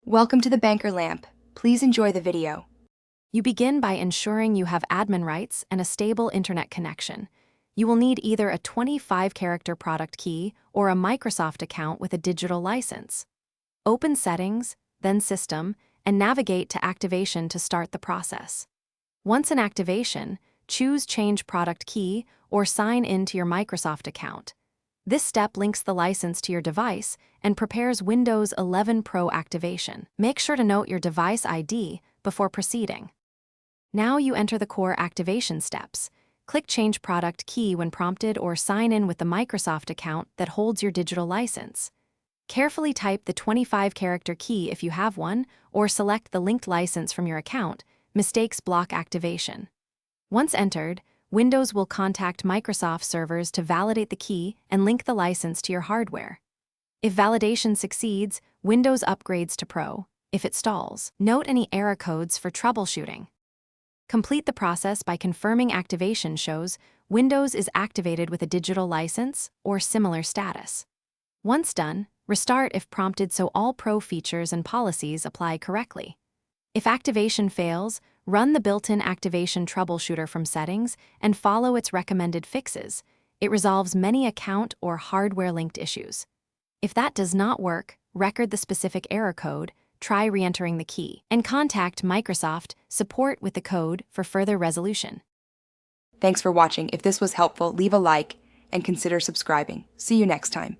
Welcome to the Banker Lamp. Please enjoy the video. You begin by ensuring you have admin rights and a stable internet connection. You will need either a 25-character product key or a Microsoft account with a digital license. Open Settings, then System, and navigate to Activation to start the process. Once in activation, choose Change Product Key or sign in to your Microsoft account. This step links the license to your device and prepares Windows 11 Pro activation. Make sure to note your device ID before proceeding. Now you enter the core activation steps. Click Change Product Key when prompted or sign in with the Microsoft account that holds your digital license. Carefully type the 25-character key if you have one, or select the linked license from your account. Mistakes block activation. Once entered, Windows will contact Microsoft servers to validate the key and link the license to your hardware. If validation succeeds, Windows upgrades to Pro. If it stalls, note any error codes for troubleshooting. Complete the process by confirming activation shows Windows is activated with a digital license or similar status. Once done, restart if prompted so all Pro features and policies apply correctly. If activation fails, run the built-in activation troubleshooter from settings and follow its recommended fixes. It resolves many account or hardware-linked issues. If that does not work, record the specific error code, try re-entering the key, and contact Microsoft support with the code for further resolution. Thanks for watching. If this was helpful, leave a like and consider subscribing. See you next time.